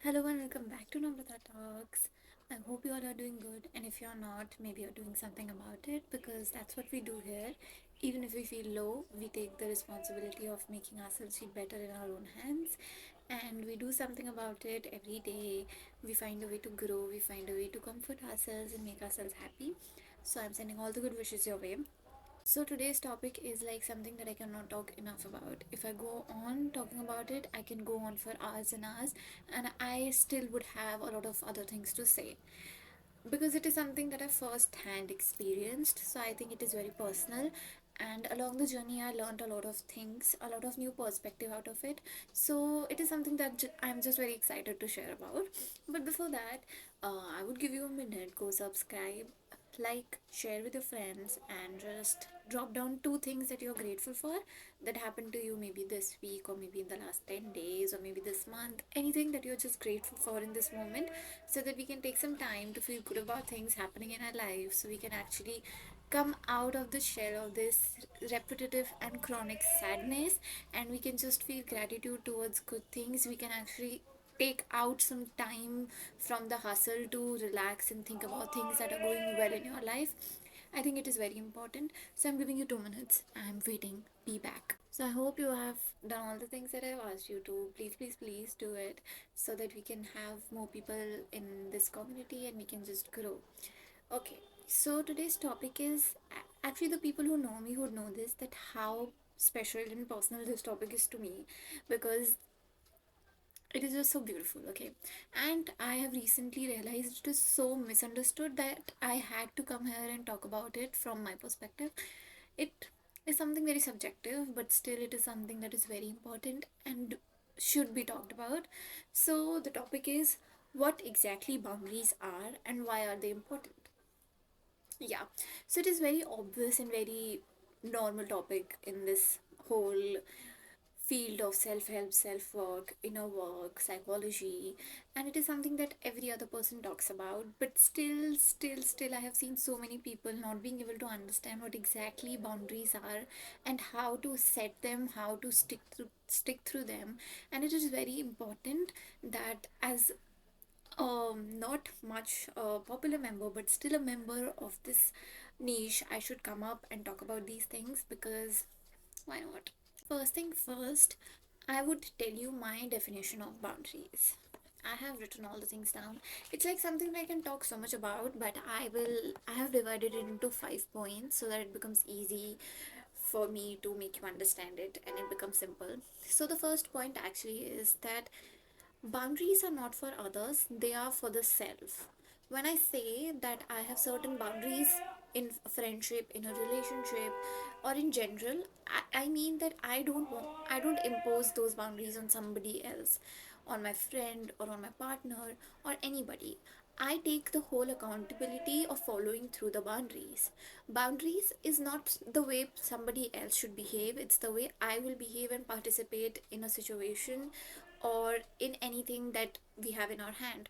Hello and welcome back to Namrata Talks. I hope you all are doing good, and if you're not, maybe you're doing something about it because that's what we do here. Even if we feel low, we take the responsibility of making ourselves feel better in our own hands, and we do something about it every day. We find a way to grow, we find a way to comfort ourselves and make ourselves happy. So, I'm sending all the good wishes your way. So today's topic is like something that I cannot talk enough about. If I go on talking about it, I can go on for hours and hours, and I still would have a lot of other things to say because it is something that I first hand experienced. So I think it is very personal. And along the journey, I learned a lot of things, a lot of new perspective out of it. So it is something that I'm just very excited to share about. But before that, I would give you a minute. Go subscribe, like, share with your friends, and just drop down two things that you're grateful for that happened to you maybe this week or maybe in the last 10 days or maybe this month. Anything that you're just grateful for in this moment, so that we can take some time to feel good about things happening in our life, so we can actually come out of the shell of this repetitive and chronic sadness, and we can just feel gratitude towards good things. We can actually take out some time from the hustle to relax and think about things that are going well in your life. I think it is very important. So I'm giving you 2 minutes. I'm waiting. Be back. So I hope you have done all the things that I've asked you to. Please, please, please do it so that we can have more people in this community and we can just grow. Okay. So today's topic is actually, the people who know me would know this, that how special and personal this topic is to me, because it is just so beautiful. Okay, and I have recently realized it is so misunderstood that I had to come here and talk about it from my perspective. It is something very subjective, but still it is something that is very important and should be talked about. So the topic is, what exactly boundaries are and why are they important. Yeah, so it is very obvious and very normal topic in this whole field of self-help, self-work, inner work, psychology, and it is something that every other person talks about. But still I have seen so many people not being able to understand what exactly boundaries are and how to set them, how to stick through them. And it is very important that, as not much popular member but still a member of this niche, I should come up and talk about these things, because why not? First thing first, I would tell you my definition of boundaries. I have written all the things down. It's like something I can talk so much about, but I have divided it into 5 points so that it becomes easy for me to make you understand it and it becomes simple. So the first point actually is that boundaries are not for others, they are for the self. When I say that I have certain boundaries in a friendship, in a relationship, or in general, I mean that I don't impose those boundaries on somebody else, on my friend or on my partner or anybody. I take the whole accountability of following through the boundaries. Boundaries is not the way somebody else should behave, it's the way I will behave and participate in a situation or in anything that we have in our hand.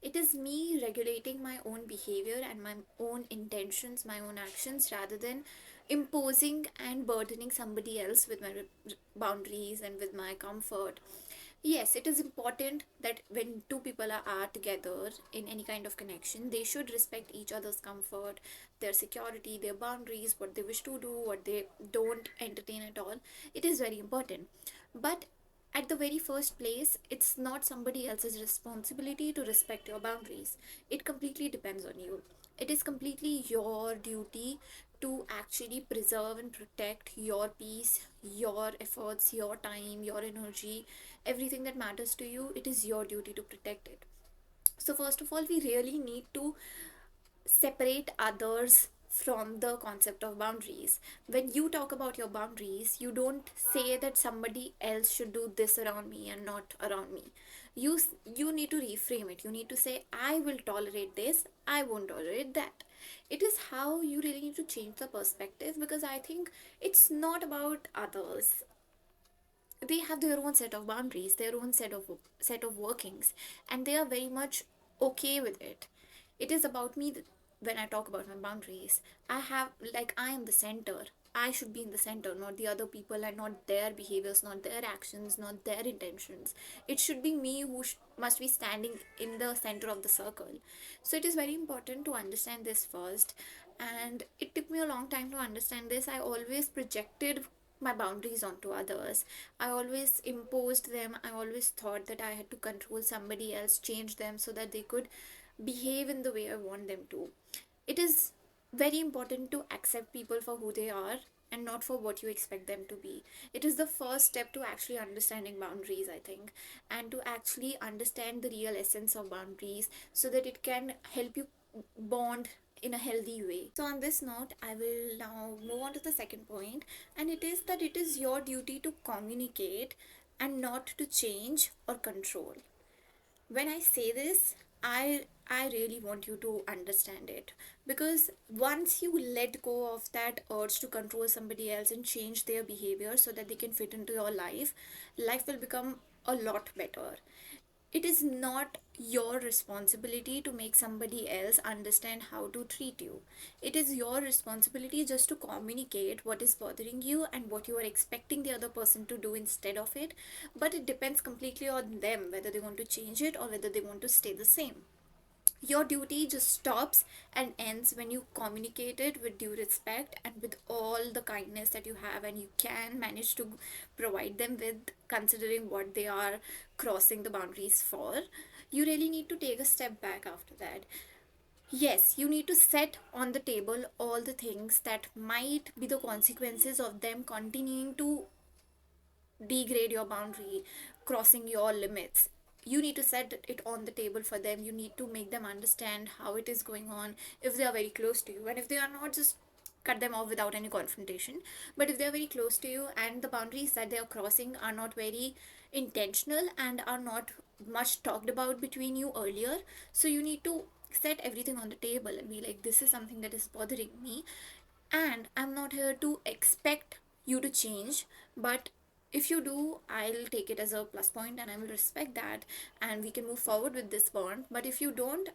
It is me regulating my own behavior and my own intentions, my own actions, rather than imposing and burdening somebody else with my boundaries and with my comfort. Yes, it is important that when two people are together in any kind of connection, they should respect each other's comfort, their security, their boundaries, what they wish to do, what they don't entertain at all. It is very important. But at the very first place, it's not somebody else's responsibility to respect your boundaries. It completely depends on you. It is completely your duty to actually preserve and protect your peace, your efforts, your time, your energy, everything that matters to you. It is your duty to protect it. So, first of all, we really need to separate others from the concept of boundaries. When you talk about your boundaries, you don't say that somebody else should do this around me and not around me. You need to reframe it. You need to say, I will tolerate this, I won't tolerate that. It is how you really need to change the perspective, because I think it's not about others. They have their own set of boundaries, their own set of workings, and they are very much okay with it. It is about me. When I talk about my boundaries, I am the center. I should be in the center, not the other people, and not their behaviors, not their actions, not their intentions. It should be me who must be standing in the center of the circle. So it is very important to understand this first. And it took me a long time to understand this. I always projected my boundaries onto others. I always imposed them. I always thought that I had to control somebody else, change them so that they could behave in the way I want them to. It is very important to accept people for who they are and not for what you expect them to be. It is the first step to actually understanding boundaries, I think, and to actually understand the real essence of boundaries so that it can help you bond in a healthy way. So, on this note, I will now move on to the second point, and it is that it is your duty to communicate and not to change or control. When I say this, I really want you to understand it, because once you let go of that urge to control somebody else and change their behavior so that they can fit into your life, life will become a lot better. It is not your responsibility to make somebody else understand how to treat you. It is your responsibility just to communicate what is bothering you and what you are expecting the other person to do instead of it. But it depends completely on them whether they want to change it or whether they want to stay the same. Your duty just stops and ends when you communicate it with due respect and with all the kindness that you have and you can manage to provide them with, considering what they are crossing the boundaries for. You really need to take a step back after that. Yes, you need to set on the table all the things that might be the consequences of them continuing to degrade your boundary, crossing your limits. You need to set it on the table for them. You need to make them understand how it is going on if they are very close to you. And if they are not, just cut them off without any confrontation. But if they are very close to you and the boundaries that they are crossing are not very intentional and are not much talked about between you earlier, so you need to set everything on the table and be like, this is something that is bothering me, and I'm not here to expect you to change, but if you do, I'll take it as a plus point and I will respect that, and we can move forward with this bond. But if you don't,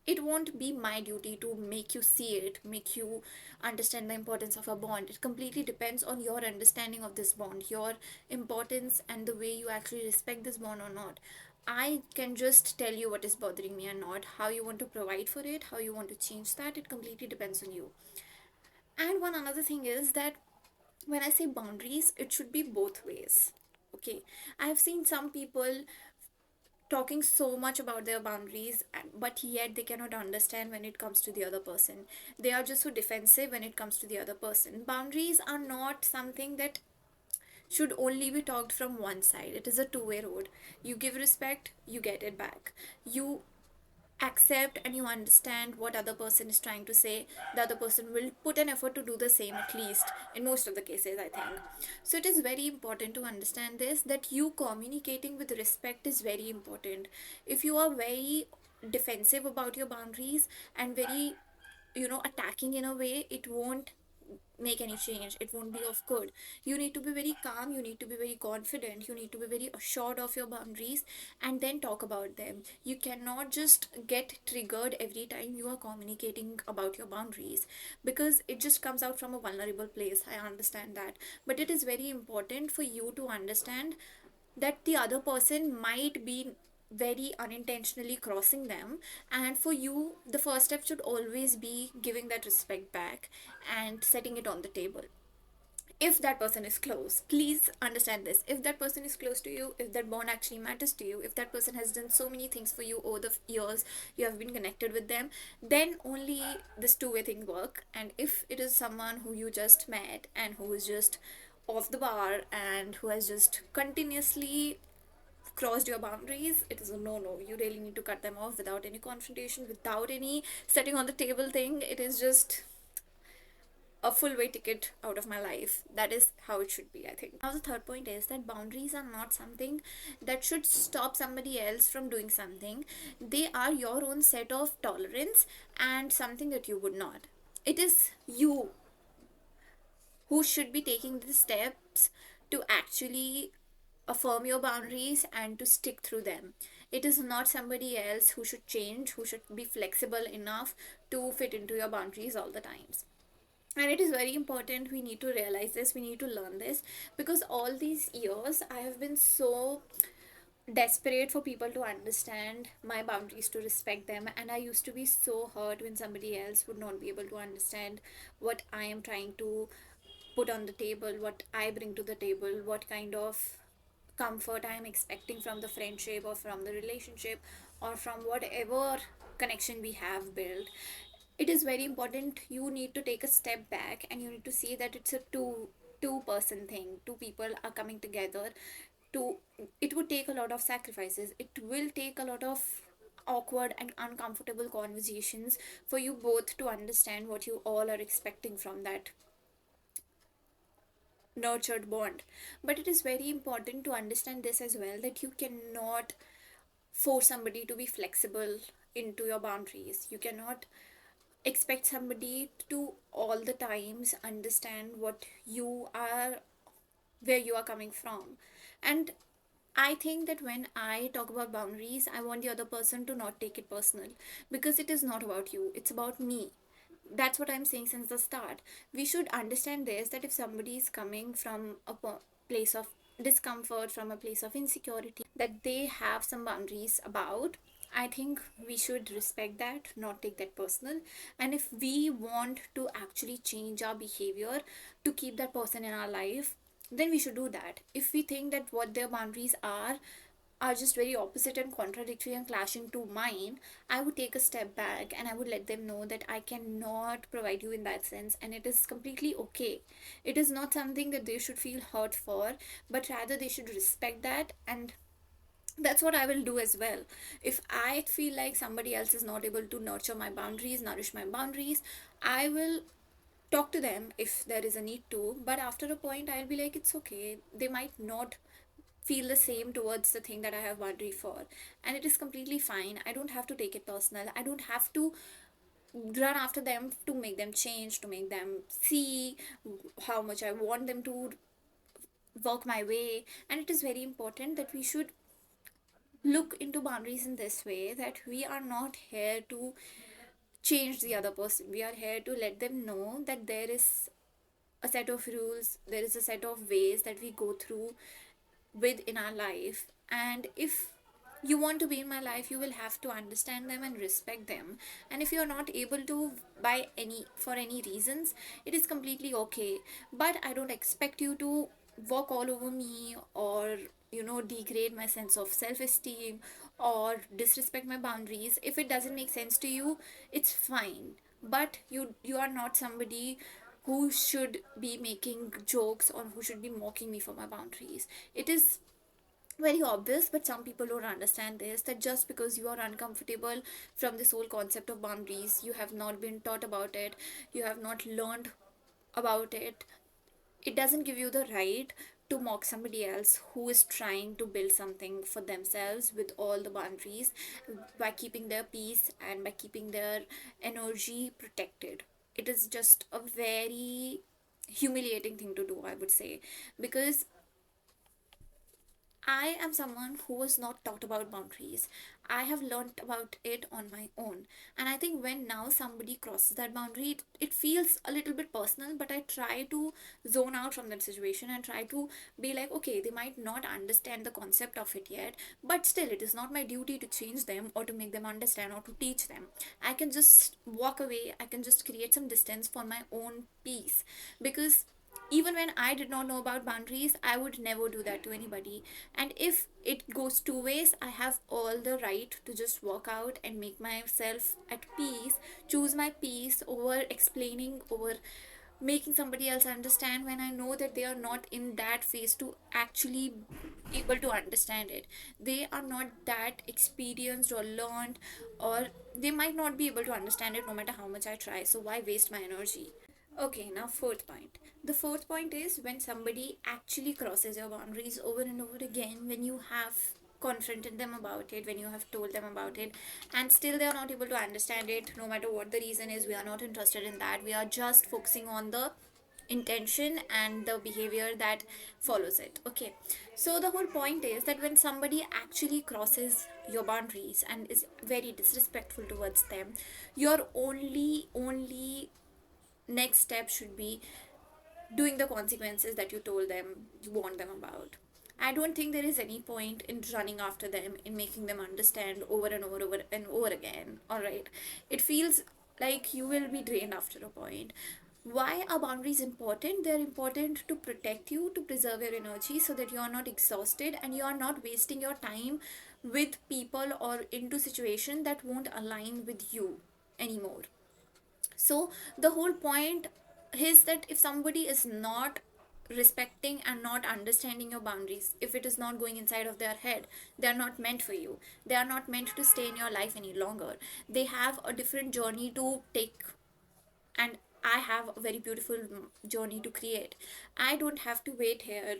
it won't be my duty to make you see it, make you understand the importance of a bond. It completely depends on your understanding of this bond, your importance, and the way you actually respect this bond or not. I can just tell you what is bothering me and not. How you want to provide for it, how you want to change that, it completely depends on you. And one another thing is that when I say boundaries, it should be both ways. Okay, I have seen some people talking so much about their boundaries, but yet they cannot understand when it comes to the other person. They are just so defensive when it comes to the other person. Boundaries are not something that should only be talked from one side. It is a two-way road. You give respect, you get it back. You accept and you understand what other person is trying to say, the other person will put an effort to do the same, at least in most of the cases, I think. So it is very important to understand this, that you communicating with respect is very important. If you are very defensive about your boundaries and very, attacking in a way, it won't make any change. It won't be of good. You need to be very calm, you need to be very confident, you need to be very assured of your boundaries, and then talk about them. You cannot just get triggered every time you are communicating about your boundaries, because it just comes out from a vulnerable place. I understand that, but it is very important for you to understand that the other person might be very unintentionally crossing them, and for you the first step should always be giving that respect back and setting it on the table. If that person is close, please understand this, if that person is close to you, if that bond actually matters to you, if that person has done so many things for you over the years you have been connected with them, then only this two-way thing work. And if it is someone who you just met and who is just off the bar and who has just continuously crossed your boundaries, it is a no. You really need to cut them off without any confrontation, without any setting on the table thing. It is just a full way ticket out of my life. That is how it should be, I think. Now the third point is that boundaries are not something that should stop somebody else from doing something. They are your own set of tolerance and something that you would not. It is you who should be taking the steps to actually affirm your boundaries and to stick through them. It is not somebody else who should change, who should be flexible enough to fit into your boundaries all the times. And it is very important, we need to realize this, we need to learn this, because all these years I have been so desperate for people to understand my boundaries, to respect them, and I used to be so hurt when somebody else would not be able to understand what I am trying to put on the table, what I bring to the table, what kind of comfort I am expecting from the friendship or from the relationship or from whatever connection we have built. It is very important, you need to take a step back and you need to see that it's a two person thing. Two people are coming together to, it would take a lot of sacrifices, it will take a lot of awkward and uncomfortable conversations for you both to understand what you all are expecting from that nurtured bond. But it is very important to understand this as well, that you cannot force somebody to be flexible into your boundaries. You cannot expect somebody to all the times understand what you are, where you are coming from. And I think that when I talk about boundaries, I want the other person to not take it personal, because it is not about you, it's about me. That's what I'm saying since the start. We should understand this, that if somebody is coming from a place of discomfort, from a place of insecurity, that they have some boundaries about, I think we should respect that, not take that personal. And if we want to actually change our behavior to keep that person in our life, then we should do that. If we think that what their boundaries are just very opposite and contradictory and clashing to mine, I would take a step back and I would let them know that I cannot provide you in that sense, and it is completely okay. It is not something that they should feel hurt for, but rather they should respect that. And that's what I will do as well. If I feel like somebody else is not able to nurture my boundaries, nourish my boundaries, I will talk to them if there is a need to. But after a point, I'll be like, it's okay. They might not feel the same towards the thing that I have boundary for, and it is completely fine. I don't have to take it personal. I don't have to run after them to make them change, to make them see how much I want them to work my way. And it is very important that we should look into boundaries in this way, that we are not here to change the other person. We are here to let them know that there is a set of rules, there is a set of ways that we go through with in our life. And if you want to be in my life, you will have to understand them and respect them. And if you're not able to, by any for any reasons, it is completely okay. But I don't expect you to walk all over me, or degrade my sense of self-esteem, or disrespect my boundaries. If it doesn't make sense to you, it's fine. But you are not somebody who should be making jokes or who should be mocking me for my boundaries. It is very obvious, but some people don't understand this, that just because you are uncomfortable from this whole concept of boundaries, you have not been taught about it, you have not learned about it, it doesn't give you the right to mock somebody else who is trying to build something for themselves with all the boundaries, by keeping their peace and by keeping their energy protected. It is just a very humiliating thing to do, I would say, because I am someone who was not taught about boundaries. I have learned about it on my own. And I think when now somebody crosses that boundary, it feels a little bit personal, but I try to zone out from that situation and try to be like, okay, they might not understand the concept of it yet, but still, it is not my duty to change them or to make them understand or to teach them. I can just walk away, I can just create some distance for my own peace. Because even when I did not know about boundaries, I would never do that to anybody. And if it goes two ways, I have all the right to just walk out and make myself at peace, choose my peace over explaining, over making somebody else understand, when I know that they are not in that phase to actually able to understand it. They are not that experienced or learned, or they might not be able to understand it no matter how much I try. So why waste my energy? Okay, now fourth point. The fourth point is when somebody actually crosses your boundaries over and over again, when you have confronted them about it, when you have told them about it, and still they are not able to understand it, no matter what the reason is, we are not interested in that. We are just focusing on the intention and the behavior that follows it. Okay, so the whole point is that when somebody actually crosses your boundaries and is very disrespectful towards them, you're only next step should be doing the consequences that you told them you warned them about. I don't think there is any point in running after them, in making them understand over and over again. All right, it feels like you will be drained after a point. Why are boundaries important? They're important to protect you, to preserve your energy, so that you are not exhausted and you are not wasting your time with people or into situation that won't align with you anymore. So the whole point is that if somebody is not respecting and not understanding your boundaries, if it is not going inside of their head, they are not meant for you. They are not meant to stay in your life any longer. They have a different journey to take, and I have a very beautiful journey to create. I don't have to wait here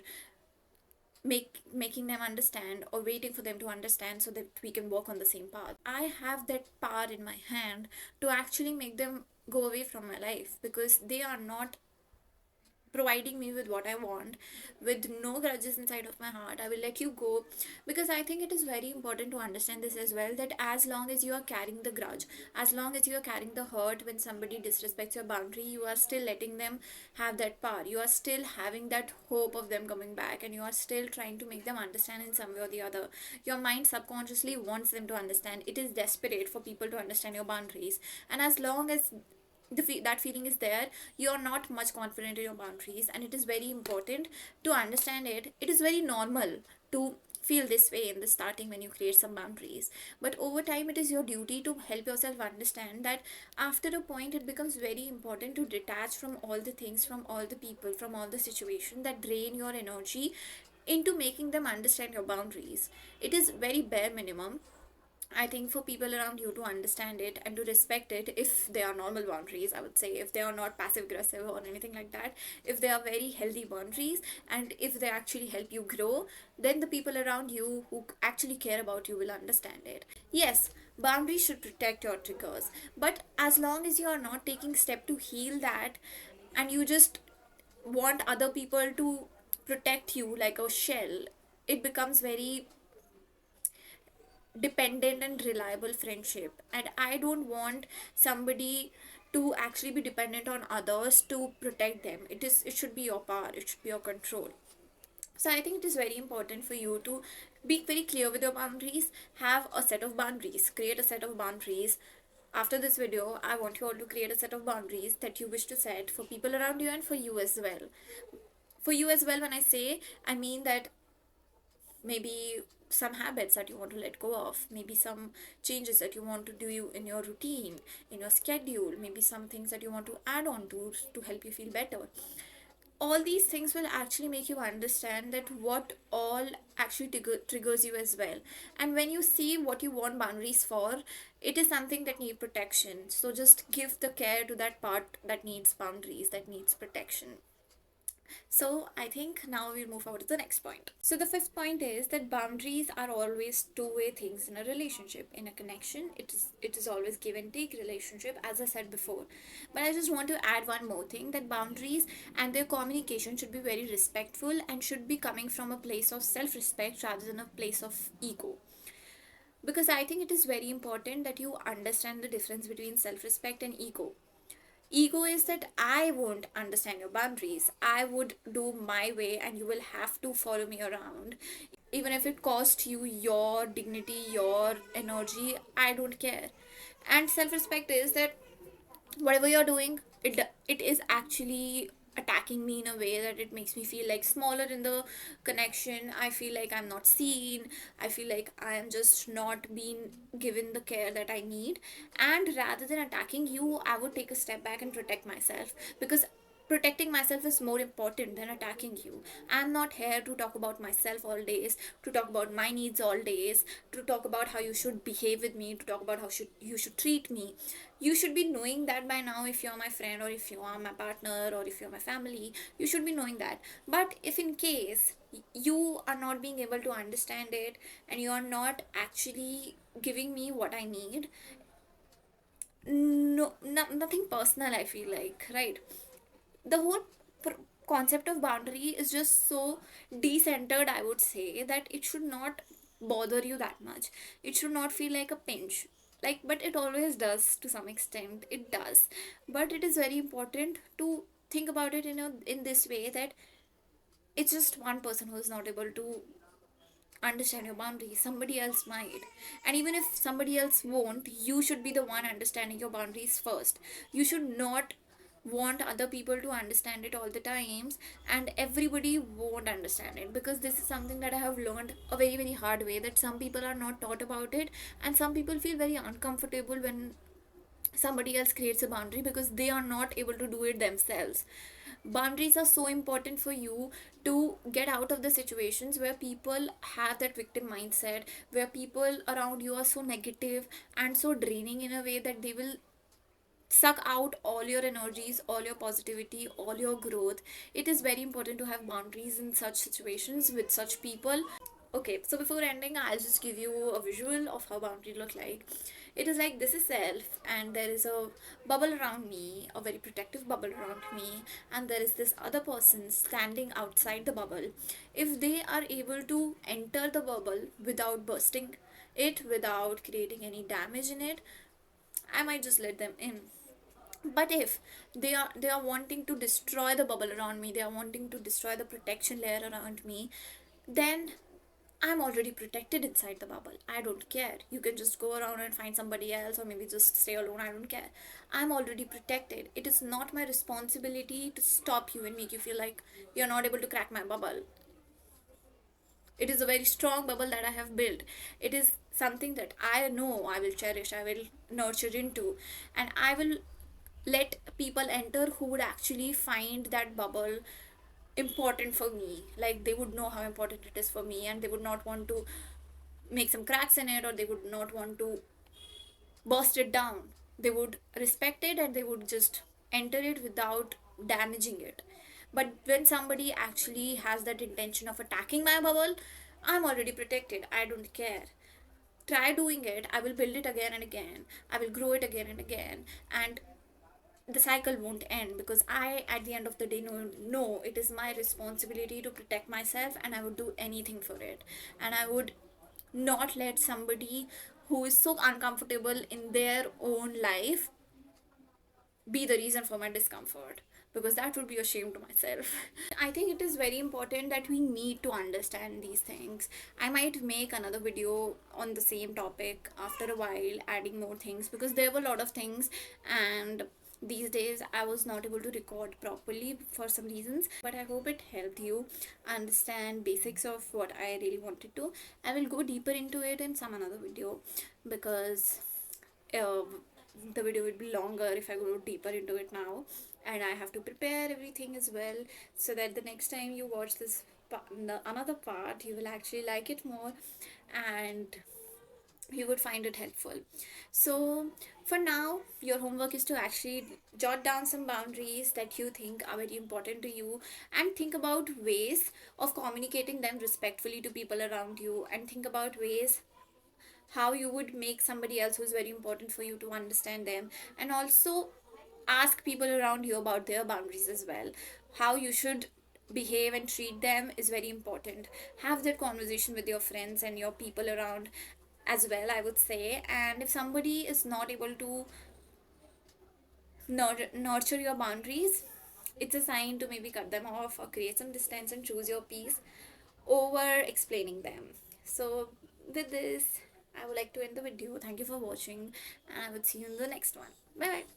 making them understand or waiting for them to understand so that we can walk on the same path. I have that power in my hand to actually make them go away from my life, because they are not providing me with what I want, with no grudges inside of my heart. I will let you go, because I think it is very important to understand this as well, that as long as you are carrying the grudge, as long as you are carrying the hurt when somebody disrespects your boundary, you are still letting them have that power. You are still having that hope of them coming back, and you are still trying to make them understand in some way or the other. Your mind subconsciously wants them to understand. It is desperate for people to understand your boundaries, and as long as that feeling is there, you are not much confident in your boundaries, and it is very important to understand it. It is very normal to feel this way in the starting when you create some boundaries, but over time it is your duty to help yourself understand that after a point it becomes very important to detach from all the things, from all the people, from all the situation that drain your energy, into making them understand your boundaries. It is very bare minimum, I think, for people around you to understand it and to respect it. If they are normal boundaries, I would say, if they are not passive aggressive or anything like that, if they are very healthy boundaries, and if they actually help you grow, then the people around you who actually care about you will understand it. Yes, boundaries should protect your triggers, but as long as you are not taking step to heal that, and you just want other people to protect you like a shell, it becomes very dependent and reliable friendship, and I don't want somebody to actually be dependent on others to protect them. It should be your power, it should be your control. So I think it is very important for you to be very clear with your boundaries. Have a set of boundaries, create a set of boundaries. After this video, I want you all to create a set of boundaries that you wish to set for people around you and for you as well. For you as well, when I say, I mean that maybe some habits that you want to let go of, maybe some changes that you want to do in your routine, in your schedule, maybe some things that you want to add on to help you feel better. All these things will actually make you understand that what all actually triggers you as well. And when you see what you want boundaries for, it is something that need protection, so just give the care to that part that needs boundaries, that needs protection. So I think now we'll move forward to the next point. So the fifth point is that boundaries are always two-way things in a relationship, in a connection. It is always give and take relationship, as I said before. But I just want to add one more thing, that boundaries and their communication should be very respectful and should be coming from a place of self-respect rather than a place of ego. Because I think it is very important that you understand the difference between self-respect and ego. Ego is that I won't understand your boundaries. I would do my way and you will have to follow me around. Even if it costs you your dignity, your energy, I don't care. And self respect is that whatever you're doing, it is actually attacking me in a way that it makes me feel like smaller in the connection. I feel like I'm not seen, I feel like I am just not being given the care that I need. And rather than attacking you, I would take a step back and protect myself, because protecting myself is more important than attacking you. I'm not here to talk about myself all days, to talk about my needs all days, to talk about how you should behave with me, to talk about how you should treat me. You should be knowing that by now. If you're my friend, or if you are my partner, or if you're my family, you should be knowing that. But if in case you are not being able to understand it, and you are not actually giving me what I need, nothing personal, I feel like, right? The whole concept of boundary is just so decentered, I would say, that it should not bother you that much. It should not feel like a pinch. Like, but it always does to some extent, it does. But it is very important to think about it in this way, that it's just one person who is not able to understand your boundaries, somebody else might. And even if somebody else won't, you should be the one understanding your boundaries first. You should not want other people to understand it all the times, and everybody won't understand it, because this is something that I have learned a very very hard way, that some people are not taught about it, and some people feel very uncomfortable when somebody else creates a boundary because they are not able to do it themselves. Boundaries are so important for you to get out of the situations where people have that victim mindset, where people around you are so negative and so draining in a way that they will suck out all your energies, all your positivity, all your growth. It is very important to have boundaries in such situations with such people. Okay, so before ending, I'll just give you a visual of how boundary look like. It is like, this is self, and there is a bubble around me, a very protective bubble around me, and there is this other person standing outside the bubble. If they are able to enter the bubble without bursting it, without creating any damage in it, I might just let them in. But if they are wanting to destroy the bubble around me, they are wanting to destroy the protection layer around me, then I'm already protected inside the bubble. I don't care. You can just go around and find somebody else, or maybe just stay alone. I don't care. I'm already protected. It is not my responsibility to stop you and make you feel like you're not able to crack my bubble. It is a very strong bubble that I have built. It is something that I know I will cherish, I will nurture into, and I will let people enter who would actually find that bubble important for me. Like, they would know how important it is for me, and they would not want to make some cracks in it, or they would not want to burst it down. They would respect it, and they would just enter it without damaging it. But when somebody actually has that intention of attacking my bubble, I'm already protected. I don't care. Try doing it. I will build it again and again. I will grow it again and again. And the cycle won't end, because I, at the end of the day, know it is my responsibility to protect myself, and I would do anything for it. And I would not let somebody who is so uncomfortable in their own life be the reason for my discomfort, because that would be a shame to myself. I think it is very important that we need to understand these things. I might make another video on the same topic after a while, adding more things, because there were a lot of things, and these days I was not able to record properly for some reasons. But I hope it helped you understand basics of what I really wanted to. I will go deeper into it in some another video, because uh, the video will be longer if I go deeper into it now, and I have to prepare everything as well, so that the next time you watch this another part, you will actually like it more, and you would find it helpful. So for now, your homework is to actually jot down some boundaries that you think are very important to you, and think about ways of communicating them respectfully to people around you, and think about ways how you would make somebody else who's very important for you to understand them. And also ask people around you about their boundaries as well. How you should behave and treat them is very important. Have that conversation with your friends and your people around as well, I would say. And if somebody is not able to nurture your boundaries, it's a sign to maybe cut them off, or create some distance, and choose your peace over explaining them. So with this, I would like to end the video. Thank you for watching, and I would see you in the next one. Bye bye.